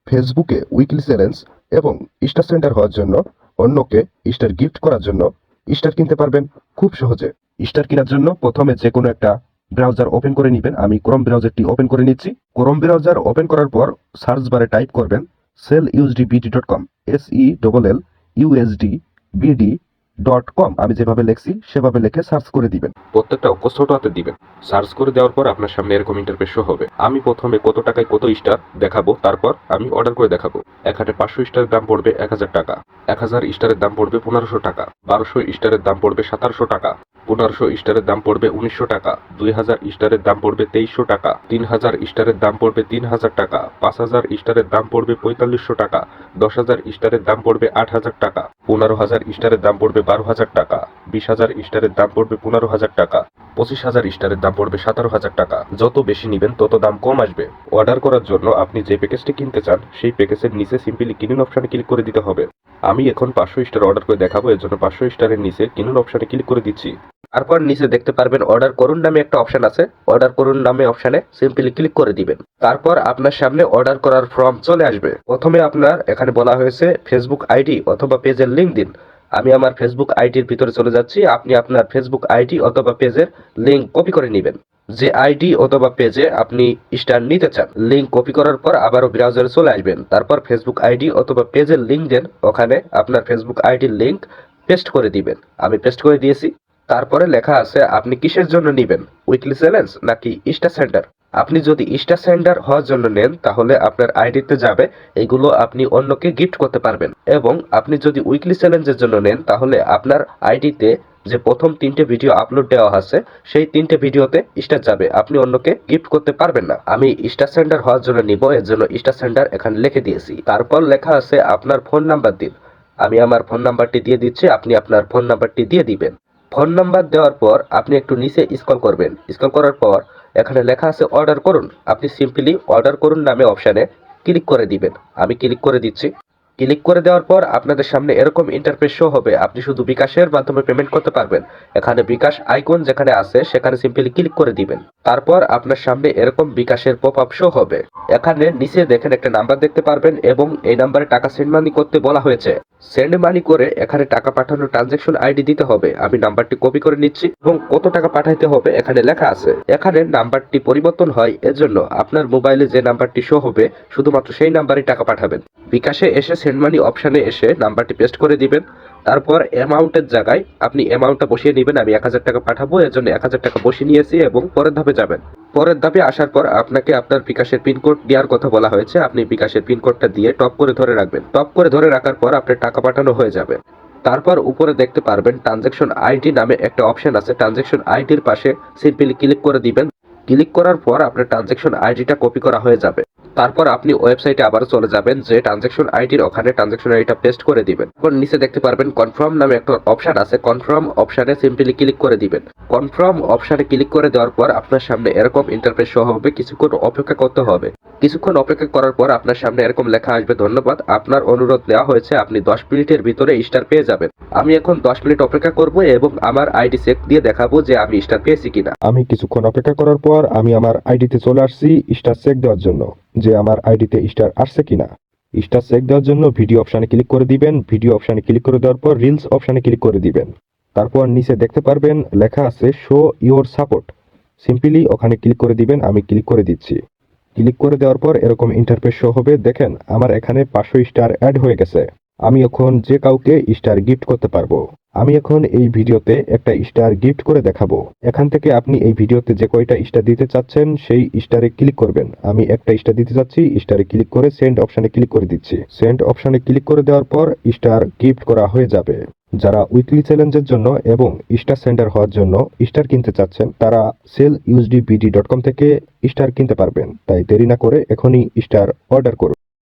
ফেসবুকে weekly challenge এবং star centre হওয়ার জন্য অন্যকে স্টার গিফট করার জন্য স্টার কিনতে পারবেন খুব সহজে। স্টার কেনার জন্য প্রথমে যে কোনো একটা ব্রাউজার ওপেন করে নেবেন। আমি ক্রোম ব্রাউজারটি ওপেন করে নিচ্ছি। ক্রোম ব্রাউজার ওপেন করার পর সার্চ বারে টাইপ করবেন sellusdbd.com sellusdbd.com। আমি যেভাবে লিখছি সেভাবে লিখে সার্চ করে দিবেন। প্রত্যেকটা অক্ষর ছোট হাতে দিবেন। সার্চ করে দেওয়ার পর আপনার সামনে এরকম ইন্টারফেস শো হবে। আমি প্রথমে কত টাকায় কত স্টার দেখাবো, তারপর আমি অর্ডার করে দেখাবো। এখানে 500 স্টারের দাম পড়বে 1000 টাকা, 1000 স্টারের দাম পড়বে 1500 টাকা, 1200 স্টারের দাম পড়বে 1700 টাকা, 1500 স্টারের দাম পড়বে 1900 টাকা, 2000 স্টারের দাম পড়বে 2300 টাকা, 3000 স্টারের দাম পড়বে 3000 টাকা, 5000 স্টারের দাম পড়বে 4500 টাকা, 10000 স্টারের দাম পড়বে 8000 টাকা, 15000 স্টারের দাম পড়বে 12000 টাকা, 20000 স্টারের দাম পড়বে 15000 টাকা, 25000 স্টারের দাম পড়বে 17000 টাকা। যত বেশি নিবেন তত দাম কম আসবে। অর্ডার করার জন্য আপনি যে প্যাকেজটি কিনতে চান সেই প্যাকেজের নিচে সিম্পলি কিনুন অপশনে ক্লিক করে দিতে হবে। আমি এখন 500 স্টার অর্ডার করে দেখাবো, এর জন্য 500 স্টারের নিচে কিনুন অপশনে ক্লিক করে দিচ্ছি। তারপর নিচে দেখতে পারবেন অর্ডার করুন নামে একটা অপশন আছে। অর্ডার করুন নামে অপশনে সিম্পলি ক্লিক করে দিবেন। তারপর আপনার সামনে অর্ডার করার ফর্ম চলে আসবে। প্রথমে আপনার এখানে বলা হয়েছে ফেসবুক আইডি অথবা পেজের লিংক দিন। আমি আমার ফেসবুক আইডির ভিতরে চলে যাচ্ছি। আপনি আপনার ফেসবুক আইডি অথবা পেজের লিংক কপি করে নেবেন। যে আইডি অথবা পেজে আপনি স্টার নিতে চান, লিংক কপি করার পর আবারও ব্রাউজারে চলে আসবেন। তারপর ফেসবুক আইডি অথবা পেজের লিংক দেন। ওখানে আপনার ফেসবুক আইডির লিংক পেস্ট করে দিবেন। আমি পেস্ট করে দিয়েছি। তারপরে লেখা আছে আপনি কিসের জন্য নেবেন, উইকলি চ্যালেঞ্জ নাকি স্টার সেন্টার। আপনি যদি স্টার সেন্টার হওয়ার জন্য নেন তাহলে আপনার আইডিতে যাবে, এগুলো আপনি অন্যকে গিফট করতে পারবেন। এবং আপনি যদি উইকলি চ্যালেঞ্জের জন্য নেন তাহলে আপনার আইডিতে যে প্রথম 3টে ভিডিও আপলোড দেওয়া আছে সেই 3টে ভিডিওতে স্টার যাবে, আপনি অন্যকে গিফট করতে পারবেন না। আমি স্টার সেন্টার হওয়ার জন্য নিব, এর জন্য স্টার সেন্টার এখানে লিখে দিয়েছি। তারপর লেখা আছে আপনার ফোন নাম্বার দিন। আমি আমার ফোন নাম্বারটি দিয়ে দিচ্ছি, আপনি আপনার ফোন নাম্বারটি দিয়ে দিবেন। ফোন নাম্বার দেওয়ার পর আপনি একটু নিচে স্ক্রল করবেন। স্ক্রল করার পর এখানে লেখা আছে অর্ডার করুন। আপনি সিম্পলি অর্ডার করুন নামে অপশানে ক্লিক করে দিবেন। আমি ক্লিক করে দিচ্ছি। ক্লিক করে দেওয়ার পর আপনাদের সামনে এরকম ইন্টারফেস শো হবে। আপনি শুধু বিকাশের মাধ্যমে পেমেন্ট করতে পারবেন। এখানে বিকাশ আইকন যেখানে আছে সেখানে সিম্পলি ক্লিক করে দিবেন। তারপর আপনার সামনে এরকম বিকাশের পপ আপ শো হবে। এখানে নিচে দেখেন একটা নাম্বার দেখতে পারবেন এবং এই নাম্বারে টাকা সেন্ড মানি করতে বলা হয়েছে। সেন্ড মানি করে এখানে টাকা পাঠানোর ট্রানজাকশন আইডি দিতে হবে। আমি নাম্বারটি কপি করে নিচ্ছি এবং কত টাকা পাঠাইতে হবে এখানে লেখা আছে। এখানে নাম্বারটি পরিবর্তন হয়, এজন্য আপনার মোবাইলে যে নাম্বারটি শো হবে শুধুমাত্র সেই নাম্বারে টাকা পাঠাবেন। বিকাশে এসে সেন্ড মানি অপশানে এসে নাম্বারটি পেস্ট করে দিবেন। তারপর অ্যামাউন্টের জায়গায় আপনি অ্যামাউন্টটা বসিয়ে নেবেন। আমি 1000 টাকা পাঠাবো, এর জন্য 1000 টাকা বসিয়ে নিয়েছি এবং পরের ধাপে যাবেন। পরের ধাপে আসার পর আপনাকে আপনার বিকাশের পিনকোড দেওয়ার কথা বলা হয়েছে। আপনি বিকাশের পিনকোডটা দিয়ে টপ করে ধরে রাখবেন। টপ করে ধরে রাখার পর আপনার টাকা পাঠানো হয়ে যাবে। তারপর উপরে দেখতে পারবেন ট্রানজাকশন আইডি নামে একটা অপশন আছে। ট্রানজাকশন আইডির পাশে সিম্পলি ক্লিক করে দিবেন। ক্লিক করার পর আপনার ট্রানজাকশন আইডিটা কপি করা হয়ে যাবে। তারপর আপনি ওয়েবসাইটে আবার চলে যাবেন, যে ট্রানজাকশন আইডির ওখানে ট্রানজাকশন আইডিটা পেস্ট করে দিবেন। তারপর নিচে দেখতে পারবেন কনফার্ম নামে একটা অপশন আছে। কনফার্ম অপশনে সিম্পলি ক্লিক করে দিবেন। কনফার্ম অপশনে ক্লিক করে দেওয়ার পর আপনার সামনে এরকম ইন্টারফেস শো হবে। কিছুক্ষণ অপেক্ষা করতে হবে। কিছুক্ষণ অপেক্ষা করার পর আপনার সামনে এরকম লেখা আসবে ধন্যবাদ, আপনার অনুরোধ নেওয়া হয়েছে, আপনি 10 মিনিটের ভিতরে স্টার পেয়ে যাবেন। আমি এখন 10 মিনিট অপেক্ষা করব এবং আমার আইডি চেক দিয়ে দেখাবো যে আমি স্টার পেয়েছি কিনা। আমি কিছুক্ষণ অপেক্ষা করার পর আমি আমার আইডিতে চলে আসছি স্টার চেক দেওয়ার জন্য, যে আমার আইডিতে স্টার আসছে কিনা। স্টার চেক দেওয়ার জন্য ভিডিও অপশানে ক্লিক করে দিবেন। ভিডিও অপশানে ক্লিক করে দেওয়ার পর রিলস অপশানে ক্লিক করে দিবেন। তারপর নিচে দেখতে পারবেন লেখা আছে শো ইওর সাপোর্ট। সিম্পলি ওখানে ক্লিক করে দিবেন। আমি ক্লিক করে দিচ্ছি। ক্লিক করে দেওয়ার পর এরকম ইন্টারফেস শো হবে। দেখেন আমার এখানে 500 স্টার অ্যাড হয়ে গেছে। আমি এখন যে কাউকে স্টার গিফট করতে পারবো। আমি এখন এই ভিডিওতে একটা স্টার গিফট করে দেখাবো। এখান থেকে আপনি এই ভিডিওতে যে কয়টা স্টার দিতে চাচ্ছেন সেই স্টারে ক্লিক করবেন। আমি একটা স্টার দিতে চাচ্ছি, স্টারে ক্লিক করে সেন্ড অপশানে ক্লিক করে দিচ্ছি। সেন্ড অপশানে ক্লিক করে দেওয়ার পর স্টার গিফট করা হয়ে যাবে। যারা উইকলি চ্যালেঞ্জের জন্য এবং স্টার সেন্টার হওয়ার জন্য স্টার কিনতে চাচ্ছেন তারা sellusdbd.com থেকে স্টার কিনতে পারবেন। তাই দেরি না করে এখনই স্টার অর্ডার করুন।